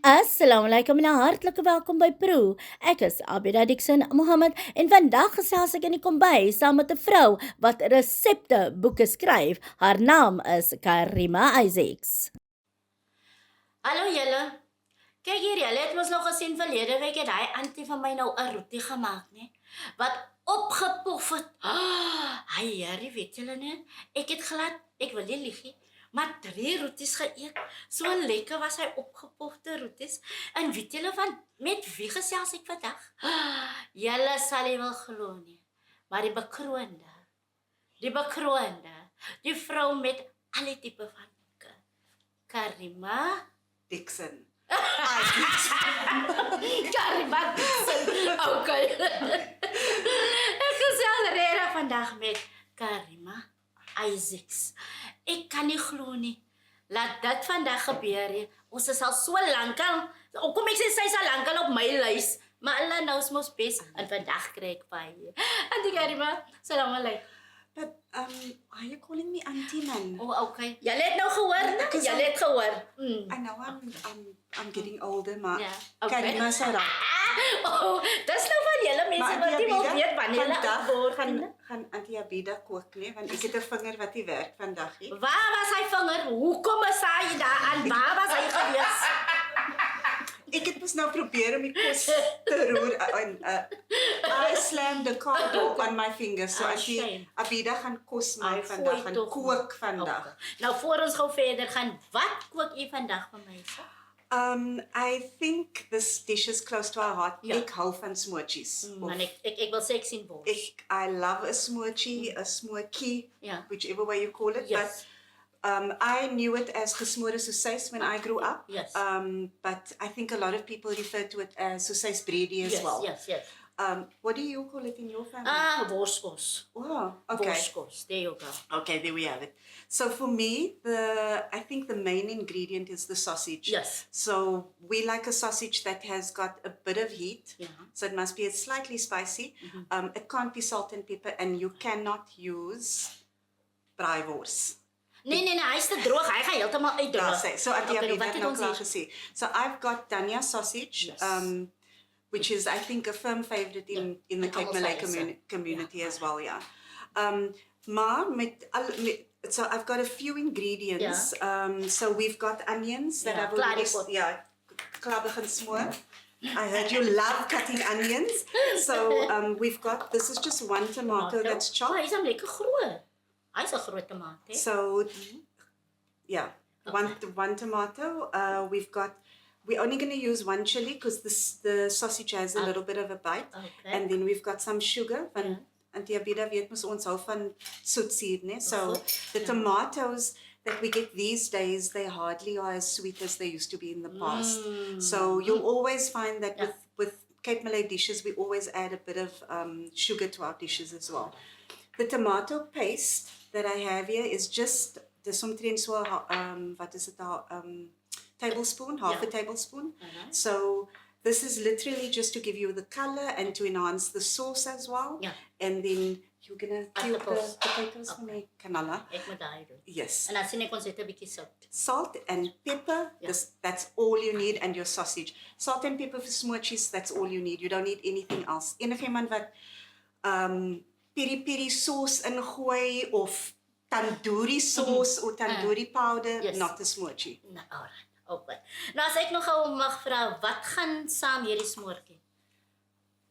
Assalamualaikum en hartlike welkom by Proe. Ek is Abida Dixon Mohammed en vandag gesels ek in die kombuis saam met 'n vrou wat resepte boeke skryf. Haar naam is Karima Isaacs. Hallo julle. Kyk hier, julle het mos nog gesien verlede week het hy antie van my nou 'n roetie gemaak, né? Wat opgepof het. Hy Harry, weet julle net? Ek het glad, ek wil nie lieg nie, maar 3 roeties geëet. So lekker was hy opgepofte roeties. En weet julle van met wie gesels ek vandag? Julle sal nie wil glo nie. Maar die bekroonde, die vrou met alle tipe van boeke. Karima Dixon. Karima Dixon. Okay. Ek gesels regtig vandag met Karima Isaacs. Ek kan nie glo nie. Laat dit vandag gebeur nie. Ons is al so lankal. Kom ek sê sy is al lankal op my lys. Maar hulle nou is mos bes en vandag kry ek baie. Auntie Karima, salam alaikum. But are you calling me auntie man? Oh, okay. Jy het nou gehoor, né? Because Jy het gehoor. I know I'm getting older, maar Ja, okay. Karima sou raak. Oh, dis nou van julle mense wat nie wil weet wanneer hulle vandag word. gaan Auntie Abida kook nie, want ek het 'n vinger wat nie werk vandag nie. Waar was hy vinger? Hoekom is hy daar aan? Waar was hy gewees? Ek het mos nou probeer om die kos te roer en I slammed the car door on my finger, so Auntie shame. Abida gaan kos my Ai, vandag foei en tog, kook vandag. Okay. Nou voor ons gou verder gaan, wat kook u vandag vir my? I think this dish is close to our heart. Ja. Ek hou van smootjies. Man, ek wil sê ek sien bos. I love a smoochie, a smoky, Ja. whichever way you call it. Yes. But I knew it as gesmorde soseis when I grew up. Yes. But I think a lot of people refer to it as soseis breedie as Yes, well. yes. What do you call it in your family? Worskos. Oh, okay. Worskos, there you go. Okay, there we have it. So for me, I think the main ingredient is the sausage. Yes. So we like a sausage that has got a bit of heat. Yeah. So it must be slightly spicy. It can't be salt and pepper, and you cannot use braaivors. Nee, hy is te droog. Hy gaan heeltemal uitdroog. So Auntie Okay, Abida wat het het nou ons klaar hier? gesê. So I've got Dania sausage, Yes. which is I think a firm favorite in the in Cape almal Malay se huise. community Ja, as well, yeah. Maar so I've got a few ingredients. So we've got onions that Ja, I've already klaar klaar begin smoor. I heard you love cutting onions. So we've got, this is just one tomato that's Oh, chopped. hy is lekker groot. Hy's 'n groot tomaat, hè? So, yeah, one tomato. We're only going to use one chili because the sausage has a little bit of a bite. Okay. And then we've got some sugar. Ja. Van Auntie Abida weet mos ons hou van soetsuur, né? So Goed, the ja. tomatoes that we get these days, they hardly are as sweet as they used to be in the past. So you'll always find that Ja. with Cape Malay dishes, we always add a bit of sugar to our dishes as well. The tomato paste that I have here is just dis omtrent so wat is dit daar tablespoon, half Ja. a tablespoon. Mhm. So this is literally just to give you the color and to enhance the sauce as well. Ja. And then you're gonna cube the Appels. potatoes for me, Kanala. Ek moet daai doen. Yes. En dan sien ek ons het 'n bietjie sout. Salt and pepper, Ja. that's all you need, and your sausage. Salt and pepper for smootjies, that's all you need. You don't need anything else. Enigiemand wat piri-piri sauce ingooi of tandoori sauce or tandoori powder, Yes. not a smoochie. Nou, alright. Okay. Nou as ek nog gou mag vra, wat gaan saam hierdie smoortjie?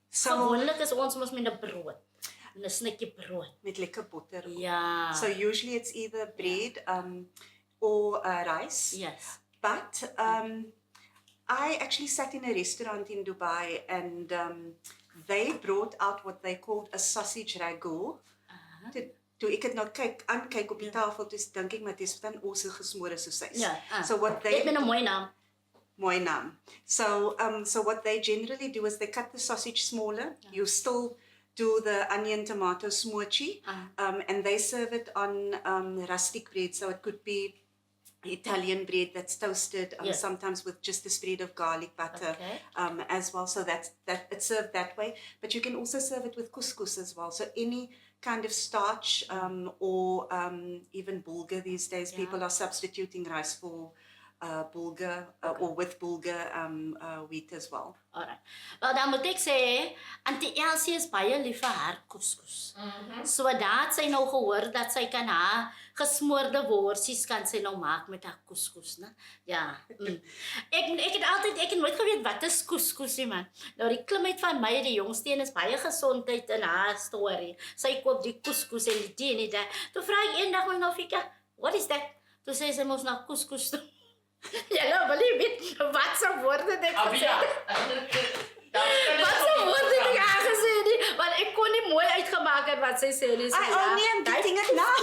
So, Gewoonlik is ons mos met 'n brood. 'n Snikkie brood. met lekker botter. Ja. So usually it's either bread or rice. Yes. But I actually sat in a restaurant in Dubai and they brought out what they called a sausage ragu. Toe ek het nou aankyk op die tafel, toe dink ek maar dis dan ons gesmore soseis. Ja. So what Dit met they 'n mooi naam. mooi naam. So what they generally do is they cut the sausage smaller. You still do the onion tomato smoochie, and they serve it on rustic bread. So it could be Italian bread that's toasted, Yeah. sometimes with just a spread of garlic butter, Okay. as well. So that it's served that way. But you can also serve it with couscous as well. So any kind of starch or even bulgur these days, Yeah. people are substituting rice for bulgur or with bulgur wheat as well. Alright. Wel dan moet ek sê, Auntie Elsie is baie lief vir haar couscous. So dat sy nou gehoor dat sy kan haar gesmoorde worsies kan sy nou maak met haar couscous, né? Ja. Ek het nooit geweet wat is couscous nie, man. Nou die klimheid van my, die jongste een is baie gesondheid in haar storie. Sy koop die couscous en die die en die dat. Toe vra ek eendag my nou Fika, what is that? Toe sê sy mos na couscous toe. Ja, wil jy weet wat se woorde ek gesê het? Wat se woorde ek gesê het? Want ek kon nie mooi uitgemaak het wat sy sê nie. So, nee, I'm getting it now.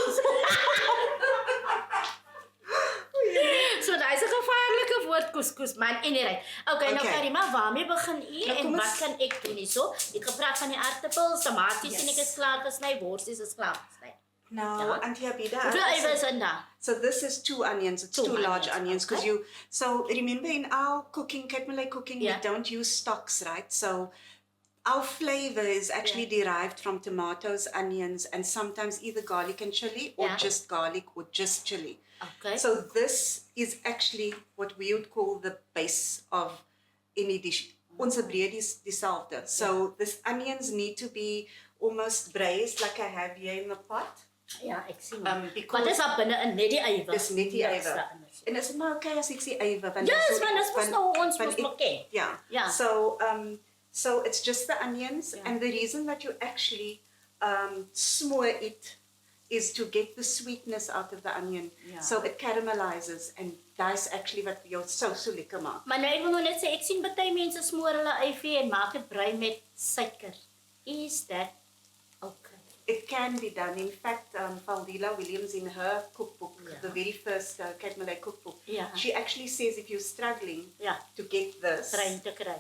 So daai is 'n gevaarlike woord couscous man. Anyway. Okay, nou Okay. Karima, waarmee begin u Nou, en kom wat ons- kan ek doen hierso? Ek het gepraat van die aartappels, tomaties Yes. en ek is klaar gesny, worsies is klaar gesny. Now, Ja. Auntie Abida, Hoeveel eiwit is in daar? so this is 2 onions. It's 2 large onions because okay. so remember in our cooking, Cape Malay cooking, Yeah. we don't use stocks, right? So our flavor is actually derived from tomatoes, onions, and sometimes either garlic and chili or Yeah. just garlic or just chili. Okay. So this is actually what we would call the base of any dish. Onze breed is dieselfde. So this onions need to be almost braised like I have here in the pot. Ja, ek sien. Because Wat is daar binne in net die eiwit? dis net die Ja, eiwit. extra in is. En is dit maar okay as ek sê eiwit want Yes, dis man, dis mos nou ons mos ek- bekend. Yeah. Yeah. So it's just the onions, Yeah. and the reason that you actually smoor it is to get the sweetness out of the onion. Yeah. So it caramelizes, and that's actually what jou sous so lekker maak. Maar nou ek wil nou net sê ek sien baie mense smoor hulle eivie en maak dit brei met suiker. Is that okay? It can be done. In fact, Valdila Williams in her cookbook, Yeah. the very first Cape Malay cookbook, Yeah. she actually says if you're struggling Ja, to get this, trein te kry.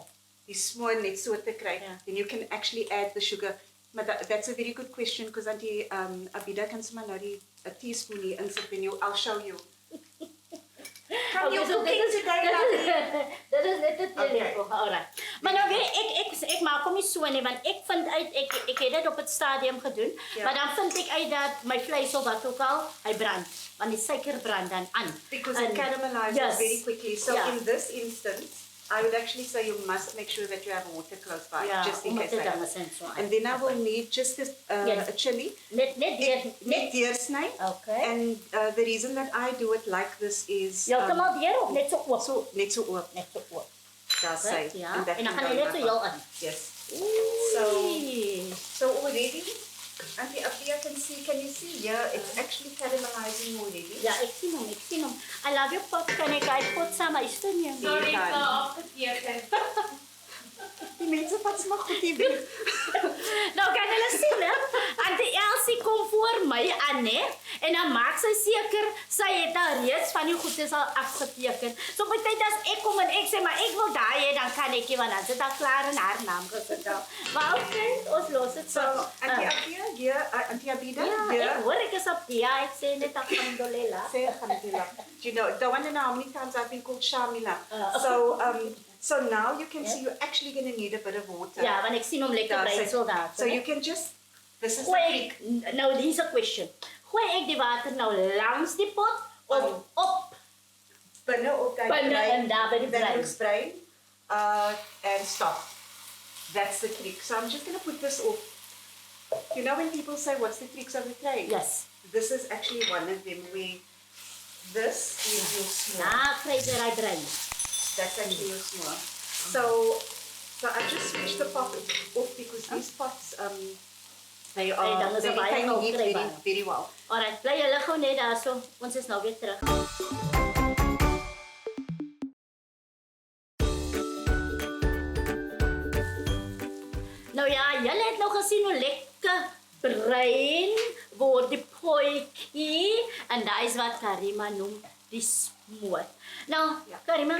die smoor net so te kry, Yeah. then you can actually add the sugar. But that's a very good question because Auntie Abida kan sommer nou die 'n teaspoon hier insit en I'll show you. Kan jy Okay, so cooking today, Abby? Dit is net 'n Okay. telefoon. Alright. Maar nou weet ek maak hom nie so nie want ek vind uit ek het dit op het stadium gedoen, Ja. maar dan vind ek uit dat my vleis of wat ook al, hy brand. Want die suiker brand dan aan. Because it En- caramelizes Yes. very quickly. So Yeah. in this instance, I would actually say you must make sure that you have water close by, Ja, just in omdat case. dit that dan happens. is en so aan. And then I will need just Yes. a chili. Net Net deursny. Okay. And the reason that I do it like this is Heeltemal deur of net so oop? net so oop. Net so oop. That's Right, it. ja. And that En dan can gaan hy go net so in heel my in. pot. Yes. Oei. So already, Auntie Abia can you see here? It's actually caramelizing already. Ja, ek sien hom. I love your pot. Kan ek uit pot saam uitsteek? Sorry, kan. afgeteken. Die mense vat maar goed hier weg. Nou kan hulle sien, hè? Auntie Elsie kom voor my aan, hè? En dan maak sy seker sy het al reeds van die goedes al afgeteken. So baie tyd as ek kom en ek sê maar ek wil daai hê, dan kan ek nie want dan sit daar klaar in haar naam gesit al. Maar okay, ons los dit So so. Auntie Abia here, Auntie Abida Ja, here. ek hoor ek is op die ek sê net alhamdulillah. Say alhamdulillah. Do you know, the one and how many times I've been called Shamila. So now you can see you're actually going to need a bit of water. Ja, want ek sien hom lekker That's brei it. so daar. So you can just, this is the Gooi trick. ek, nou dis 'n question. Gooi ek die water nou langs die pot of op? Binne op die Binne brein, en daar by die then brein. looks brain, and stop. That's the trick. So I'm just going to put this off. You know when people say, what's the tricks of the trade? Yes. This is actually one of them where this is your small. Nou kry jy daai brein. That's actually your small. So I just switched the pot off because these pots, they dan are, is they er baie retain hoog heat kry very, baie. very well. Alright, bly julle gou net daarso. Ons is nou weer terug. Nou ja, julle het nou gesien hoe lekker bruin word die potjie en daai is wat Karima noem die smoot. Nou, Karima,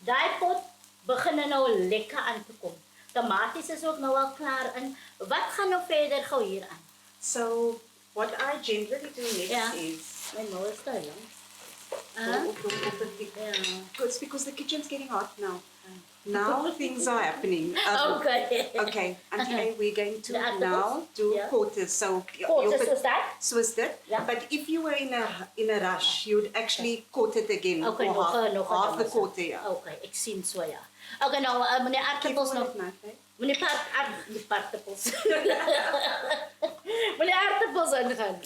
daai pot begin nou lekker aan te kom. Tomaties is ook nou al klaar in. Wat gaan nou verder gou hier aan? So what I generally do next Yeah. is My nose is te lang. go off the thick. Ja. It's because the kitchen's getting hot now. Now things are happening. Okay. Okay, Auntie A, we're going to The aartappels? now do Yeah. quarters. So Quarters, put- soos dat? Soos dit. Yeah. But if you were in a rush, you'd actually quarter it again. Okay, or nog half the ding is quarter, dit. yeah. Okay, ek sien so ja. Okay, nou meneer Keep aartappels on nou. it, Nathan. Meneer aartappels. Meneer aartappels ingaan.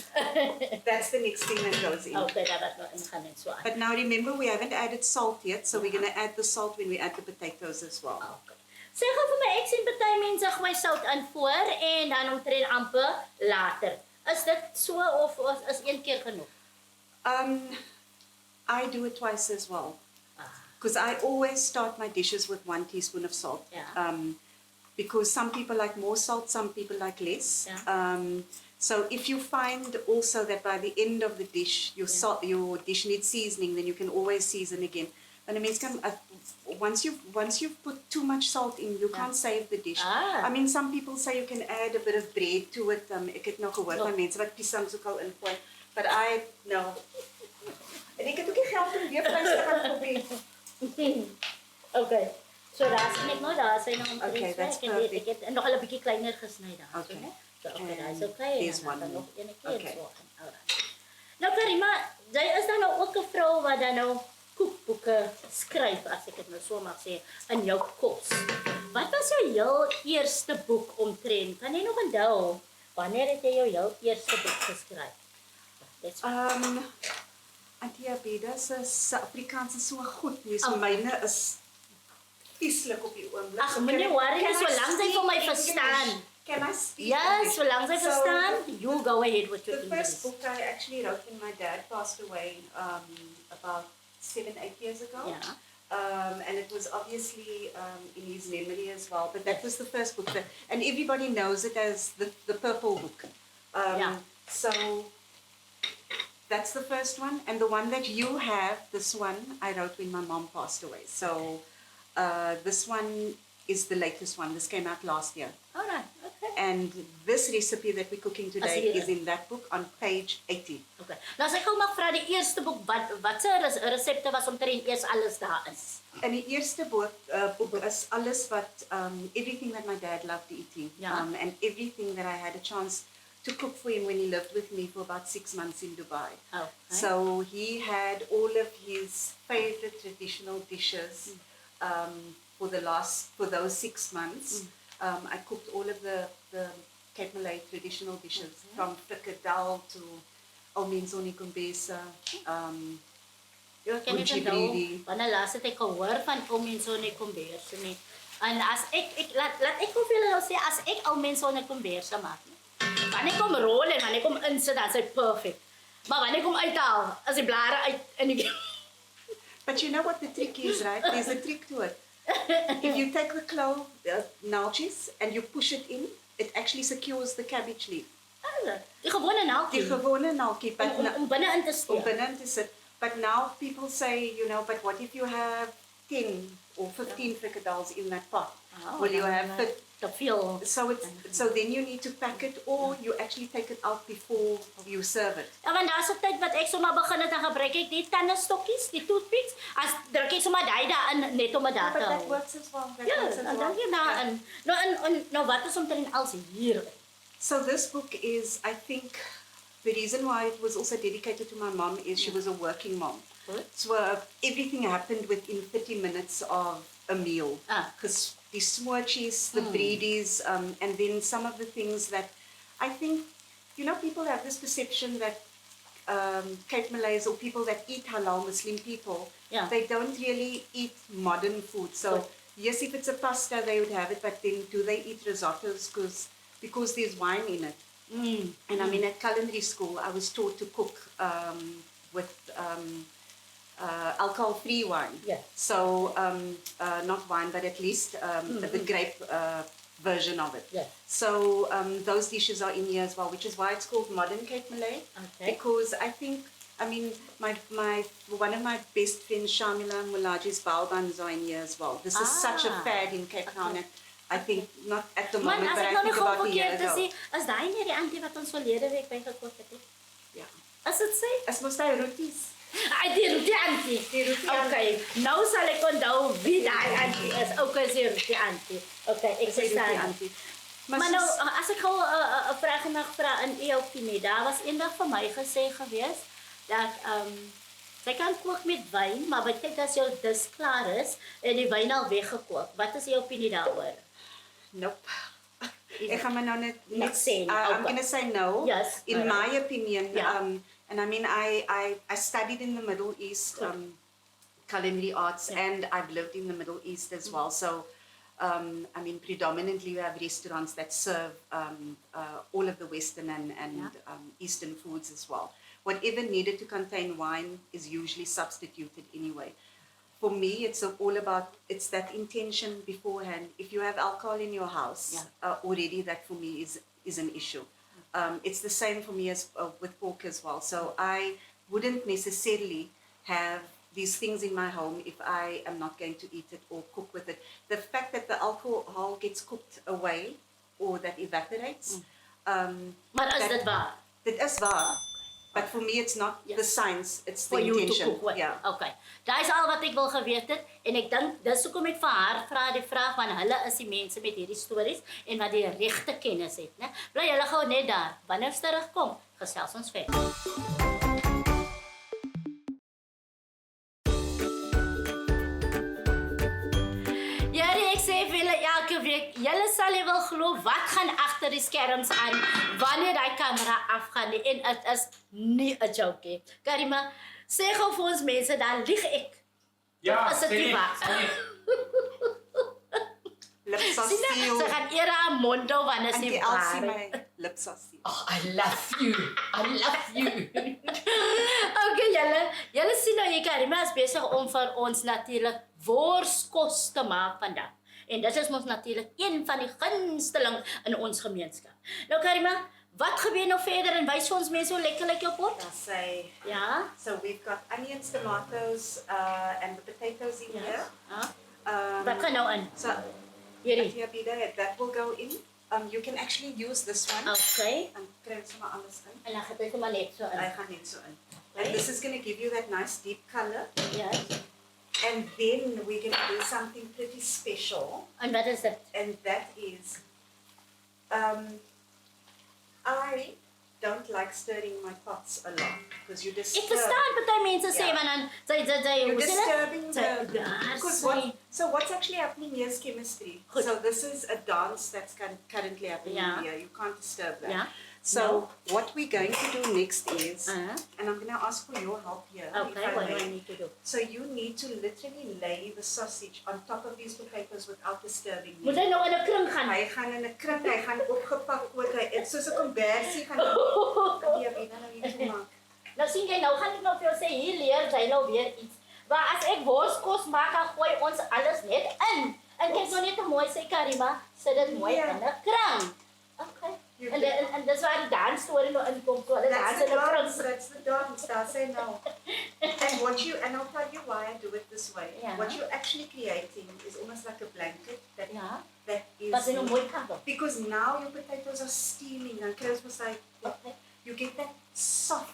That's the next thing that goes in. Okay, daar wat nou ingaan en so aan. But now remember, we haven't added salt yet, so we're going to add the salt when we add the potatoes as well. Okay. Sê gou vir my, ek sien baie mense gooi sout in voor en dan omtrent amper later. Is dit so of is een keer genoeg? I do it twice as well. Ah. Because I always start my dishes with 1 teaspoon of salt. Yeah. Because some people like more salt, some people like less. Yeah. So if you find also that by the end of the dish, your dish needs seasoning, then you can always season again. And I mean, once you've put too much salt in, you can't save the dish. Ah. I mean, some people say you can add a bit of bread to it. Ek het nog gehoor van mense wat pisangs ook al ingooi. But no. En ek het ook nie geld om weer vleis te gaan probeer. Okay. So daar sien ek nou, daar sy nog omtrent Okay, that's en perfect. ek het nog 'n bietjie kleiner gesny daar. Okay. So, né? So okay, And daar is okay. there's En dan one nog more. een keer Okay. so aan. Alright. Nou Karima, jy is dan nou ook 'n vrou wat dan nou kookboeke skryf, as ek dit nou so mag sê, in jou kos. Wat was jou heel eerste boek omtrent? Kan jy nog onthou wanneer het jy jou heel eerste boek geskryf? Dit's Auntie Abeda se Afrikaans is so goed. Nee, so Oh. myne is vieslik op die oomblik. Ag, So moenie can I- worry nie, can I solank sy vir my speak verstaan. English? Can I speak yes, English? solank sy So, verstaan, you go ahead with your The English. first book I actually wrote when my dad passed away about 7-8 years ago. Yeah. And it was obviously in his memory as well. But that was the first book. And everybody knows it as the Purple Book. Yeah. So that's the first one. And the one that you have, this one, I wrote when my mom passed away. So this one is the latest one. This came out last year. Alright, okay. And this recipe that we're cooking today hier. is in that book on page 80. Okay. Nou as ek gou mag vra die eerste boek wat se resepte was omtrent eers alles daar is. En die eerste boek is alles wat everything that my dad loved eating, Ja. and everything that I had a chance to cook for him when he lived with me for about 6 months in Dubai. Okay. So he had all of his favorite traditional dishes for those 6 months. I cooked all of the Cape Malay traditional dishes, from frikadel to almenzoni kumbesa. Jy kan net Uji onthou bredi. wanneer laas het ek gehoor van ou mense so 'n komberse nie. En as ek laat ek gou vir julle nou sê as ek ou mense so 'n komberse maak nie. Wanneer kom rol en wanneer kom insit dan is dit perfect. Maar wanneer kom uithaal as die blare uit in die But you know what the trick is, right? There's a trick to it. If you take the clove, naltjies, and you push it in, it actually secures the cabbage leaf. die gewone Die naaltjie gewone naltjie, but om binne in te om steek. binne te sit. But now people say, but what if you have 10 or 15 frikadels in that pot? Will you have fit? te veel. So then you need to pack it, or you actually take it out before you serve it. Ja, want daar's 'n tyd wat ek sommer begin het en gebruik ek die tandestokkies, die toothpicks, as druk ek sommer daai daarin net om dit daar But te that hou. works as well. That Ja, works as dan well. dink jy daarin. Nou wat is omtrent als hier? So this book is, I think, the reason why it was also dedicated to my mom is she was a working mom. Good. So everything happened within 30 minutes of a meal. Ah. Because the smoochies, the breedies, and then some of the things that I think, people have this perception that Cape Malays or people that eat halal Muslim people, Yeah. they don't really eat modern food. So Good. yes, if it's a pasta, they would have it, but then do they eat risottos? Because there's wine in it. And I mean, at culinary school, I was taught to cook with alcohol-free wine. Yeah. So not wine, but at least the grape version of it. Yeah. So those dishes are in here as well, which is why it's called Modern Cape Malay. Okay. Because I think, one of my best friends, Shamila Mulaji's bao buns are in here as well. This is such a Ah. fad in Cape Town. I think not at the Man, moment, as but ek I nou nie think gou about a year verkeerd te ago. sê, as daai nie die antie wat ons verlede week bygekoop het nie. Yeah. As dit sê, As mos daai roties. Die Ruthie auntie. Die Ruthie Okay, nou sal ek onthou wie daai auntie is. Okay, is die Ruthie auntie. Okay, ek Sy verstaan. Ruthie auntie. Maar nou, as ek gou 'n vraag mag vra in u opinie, daar was eendag vir my gesê gewees dat sy kan kook met wyn, maar wat kyk as jou dis klaar is en die wyn al weggekook. Wat is u opinie daaroor? Nope. Ek gaan maar nou net sê nie. I'm Okay. going to say no. Yes, In alright. my opinion, Yeah. and I mean, I studied in the Middle East, culinary arts, and I've lived in the Middle East as well. So, I mean, predominantly we have restaurants that serve all of the Western and Eastern foods as well. Whatever needed to contain wine is usually substituted anyway. For me, it's all about, it's that intention beforehand. If you have alcohol in your house already, that for me is an issue. It's the same for me as with pork as well. So I wouldn't necessarily have these things in my home if I am not going to eat it or cook with it. The fact that the alcohol gets cooked away or that evaporates, Maar is dit waar? dit is waar. But for me, it's not the science, it's the For you to intention. cook with. Yeah. Okay. Daai is al wat ek wil geweet het en ek dink dis hoekom ek vir haar vra die vraag want hulle is die mense met hierdie stories en wat die regte kennis het, né? Bly julle gou net daar. Wanneer ons terugkom, gesels ons verder. Jare ek sê vir julle elke week, julle sal nie wil glo wat gaan agter die skerms aan wanneer daai kamera afgaan nie en dit is nie 'n joke nie. Karima, sê gou vir ons mense dan lieg ek. Ja, Is dit nie waar? Lips are Sien jy, sealed. sy gaan eer haar mond hou wanneer And sy the Elsie, waar. my lips are sealed. Oh, I love you. I love you. Okay, julle sien nou hier Karima is besig om vir ons natuurlik worskos te maak vandag. En dit is ons natuurlik een van die gunsteling in ons gemeenskap. Nou Karima, wat gebeur nou verder en wys vir ons mense hoe lekker lyk jou pot? I'll say, Ja. so we've got onions, tomatoes, and the potatoes in here. Ja. Wat gaan nou in? So, Hierdie. here be there, that will go in. You can actually use this one. Okay. And kry sommer anders in. En dan gaan dit maar net so I in. gaan net so in. And this is going to give you that nice deep color. Ja. And then we're going to do something pretty special. En wat is dit? And that is, I don't like stirring my pots a lot because you Ek disturb. verstaan baie mense sê Ja. want dan sy You're hoe sê disturbing dit? the. Because so what's actually happening here is chemistry. Goed. So this is a dance that's currently happening Yeah. here. You can't disturb that. Yeah. So what we're going to do next is, Uh-huh. and I'm going to ask for your help here. if Okay, I what do I may. need to do? So you need to literally lay the sausage on top of these potatoes without disturbing Moet me. hy nou in 'n kring gaan? Hy gaan in 'n kring, hy gaan opgepak word. Dit soos 'n kombersie gaan jy weet nou iets maak. Nou sien jy, nou gaan ek nou vir jou sê, hier leer jy nou weer iets. Maar as ek worskos maak, dan gooi ons alles net in. En kyk nou net hoe mooi sê Karima, sit dit mooi Ja. in 'n kring. Okay. You En dis waar die dansstorie nou inkom, so hulle That's dans the in 'n kring. dance, that's the dance, that's say no. And I'll tell you why I do it this way. Yeah. What you're actually creating is almost like a blanket that, Ja. that is, Wat sy nou mooi kan doen. because now your potatoes are steaming and Chris was like, Okay. you get that soft,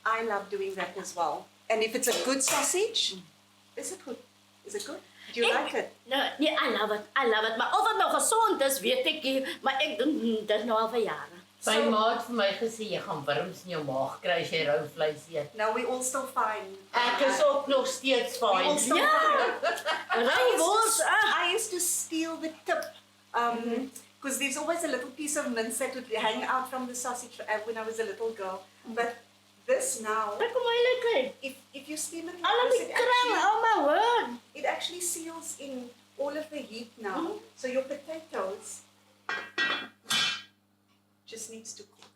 I love doing that as well. And if it's a good sausage, is it good? Is it good? Do you like it? Nee, I love it. Maar of dit nou gesond is, weet ek nie, maar ek doen dit nou al vir jare. Sy ma het vir my gesê jy gaan wurms in jou maag kry as jy rou vleis eet. No, we all still fine. Ek is ook nog steeds We all fyn. still Ja. fine. Rou wors, I used to steal the tip because there's always a little piece of mince that would hang out from the sausage when I was a little girl. But this now, Kyk hoe mooi lyk hy. if you steam it, like Al this, die kring, oh my word. it actually seals in all of the heat now. So your potatoes just needs to cook.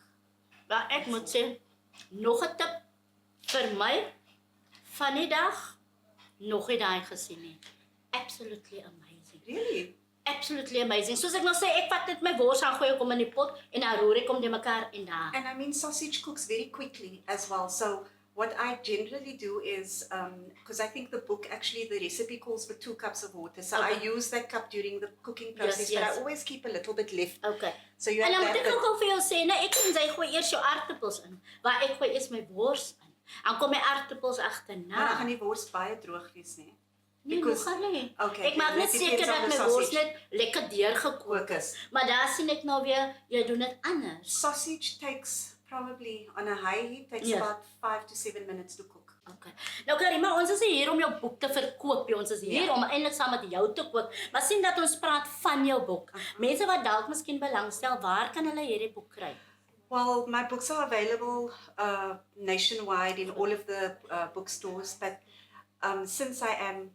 Maar ek moet sê, nog 'n tip vir my van die dag, nog nie daai gesien nie. Absolutely amazing. Really? Absolutely amazing. Soos ek nou sê, ek vat net my wors aan gooi ek hom in die pot en dan roer ek hom die mekaar en daar. And I mean, sausage cooks very quickly as well. So what I generally do is, because I think the book, actually the recipe calls for 2 cups of water. So I Okay. use that cup during the cooking process, but yes. I always keep a little bit left. Okay. So you En have dan moet that. ek ook al vir jou sê, nee, ek sien jy gooi eers jou aartappels in, waar ek gooi eers my wors in. Dan kom my aardappels Maar dan gaan agterna. die wors baie droog wees, nee. Nee, because- nog nie. Okay, Ek maak net dit seker depends on dat the my wors sausage. net lekker deurgekook Kook is. Maar daar sien ek nou weer, jy doen dit anders. Sausage takes probably, on a high heat, takes Yes. about 5 to 7 minutes to cook. Okay. Nou Karima, ons is nie hier om jou boek te verkoop nie. Ons is hier Ja. om eintlik saam met jou te koop. Maar sien dat ons praat van jou boek. Mense wat dalk miskien belangstel, waar kan hulle hierdie boek kry? Well, my books are available nationwide in all of the bookstores, but since I am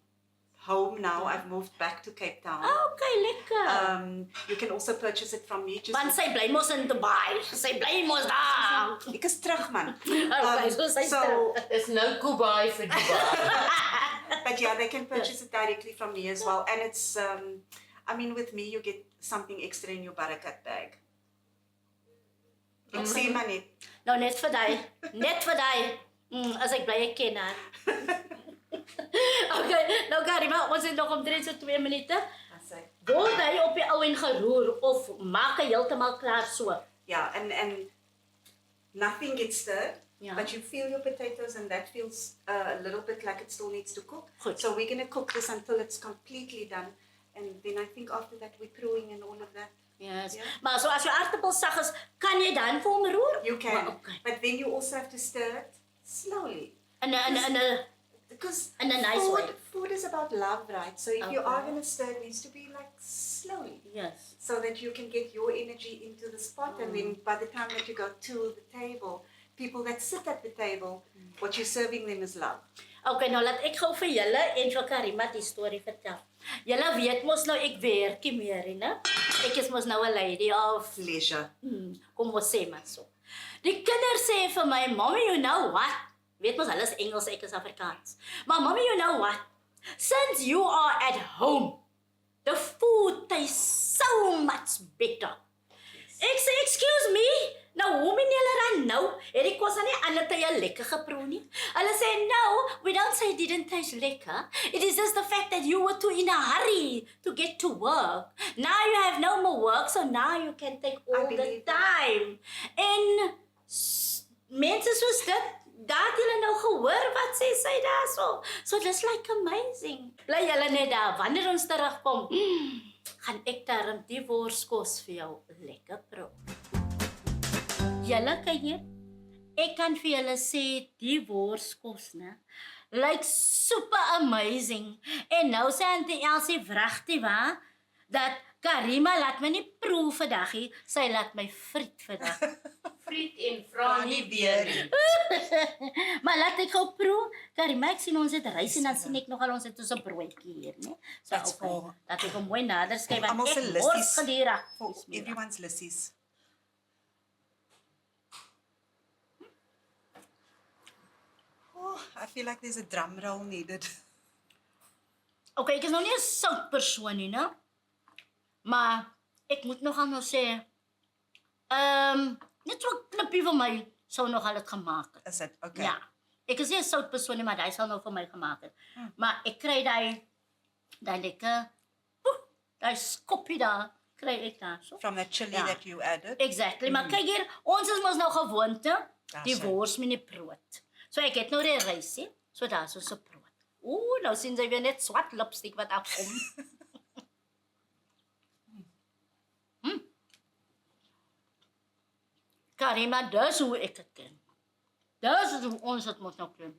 home now, I've moved back to Cape Town. Okay, lekker. You can also purchase it from me. Want sy bly mos in Dubai. Sy bly mos daar. Ek is terug, man. Okay, so sy's so, Dis nou Dubai vir Dubai. but yeah, they can purchase it directly from me as well. And it's, I mean, with me, you get something extra in your barakat bag. Ek sê maar net. Nou net vir daai, net vir daai. As ek bly ek ken haar. Okay, nou Karima, ons het nog omtrent so 2 minute. Word hy op die ou en geroer of maak hy heeltemal klaar so? Yeah, and nothing gets stirred, Yeah. but you feel your potatoes and that feels a little bit like it still needs to cook. Goed. So we're going to cook this until it's completely done. And then I think after that we're pruing and all of that. Yes. Ja. Maar so as jou aardappels sag is, kan jy dan vir hom roer? You can. Maar, okay. But then you also have to stir it slowly. En Because In a nice way. food is about love, right? So if you Okay. are going to stir, it needs to be like slowly. yes. So that you can get your energy into the spot. And then by the time that you go to the table, people that sit at the table, what you're serving them is love. Okay, nou laat ek gou vir julle en vir Karima die storie vertel. Julle weet mos nou ek werkie meer, né? Ek is mos nou 'n lady of Leisure. kom ons sê maar so. Die kinders sê vir my, "Mommy, you know what?" Weet mos hulle is Engels, ek is Afrikaans. Maar mommy, you know what? Since you are at home, the food tastes so much better. Ek sê, "Excuse me, nou hoe meen julle dan nou? Het die kos aan die ander tye lekker geproe nie?" Hulle sê, "No, we don't say it didn't taste lekker. It is just the fact that you were too in a hurry to get to work. Now you have no more work, so now you can take all the believe that. time." En mense soos dit, daar het julle nou gehoor wat sê sy daarso. So dis like amazing. Bly julle net daar. Wanneer ons terugkom, gaan ek darm die worskos vir jou lekker proe. Julle kyk hier. Ek kan vir julle sê die worskos, né? Lyk super amazing. En nou sê Auntie Elsie wragtig waar dat Karima laat my nie proe vandag nie, sy laat my friet vandag. Friet en vra nie weer nie. Maar laat ek gou proe. Karima, ek sien ons het rys en dan sien ek nogal ons het 'n broodjie hier, né? So That's for- dat ek hom mooi nader skryf want Almal se ek lissies. wors gedurig. For everyone's lissies. Oh, I feel like there's a drum roll needed. Okay, ek is nou nie 'n sout persoon nie, né? Maar ek moet nogal nou sê, net so 'n knippie van my sou nogal dit gemaak het. Is it? Okay. Ja. Ek is nie 'n sout persoon nie, maar hy sal nou vir my gemaak het. Maar ek kry daai lekker daai skoppie daar kry ek daar so. From that chili Ja. that you added. Exactly. Maar kyk hier, ons is mos nou gewoonte die Daar's hy. wors met die brood. So ek het nou die rysie, so daar so 'n brood. Ooh, nou sien jy weer net swart lipstik wat afkom. Karima, dis hoe ek dit ken. Dis hoe ons dit moet nou ken.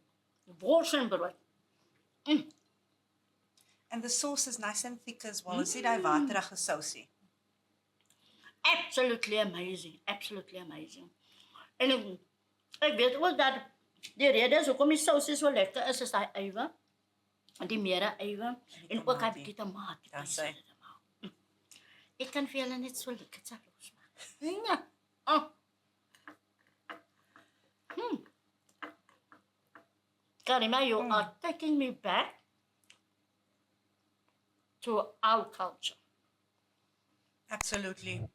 Wors en brood. And the sauce is nice and thick as well. Is dit daai waterige sousie? Absolutely amazing. Absolutely amazing. En ek weet ook dat die rede is hoekom die sousie so lekker is daai ywe. Die mere ywe en ook daai bietjie tamatie. Dis hy. Ek kan vir julle net so lekker salsa maak. Ja. Oh. Karima, you are taking me back to our culture. Absolutely.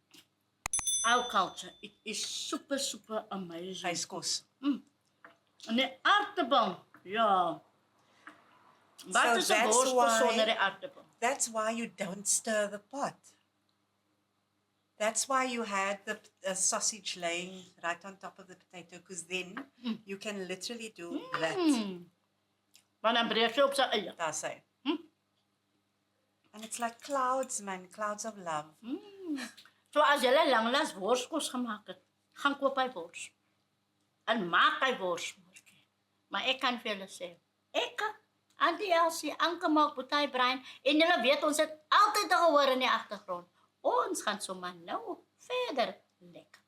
Our culture, it is super, super amazing. Ijskos. En die aardappel, ja. Wat So is 'n that's worskos why- sonder die aardappel? That's why you don't stir the pot. That's why you had the sausage laying right on top of the potato, because then you can literally do that. Maar dan breek jy op sy eie. That's it. And it's like clouds, man, clouds of love. So as jy langlas worskos gemaak het, gaan koop hy wors. En maak hy worsmoertjie. Maar ek kan vir julle sê, ek, Auntie Elsie, Anke maak boetybrein, en julle weet ons het altyd gehoor in die agtergrond. Ons gaan sommer nou verder lekker.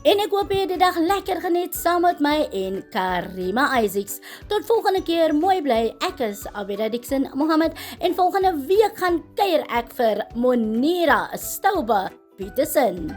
En ek hoop jy het die dag lekker geniet saam met my en Karima Isaacs. Tot volgende keer, mooi bly. Ek is Abida Dixon Mohammed en volgende week gaan kuier ek vir Monira Stouba Petersen.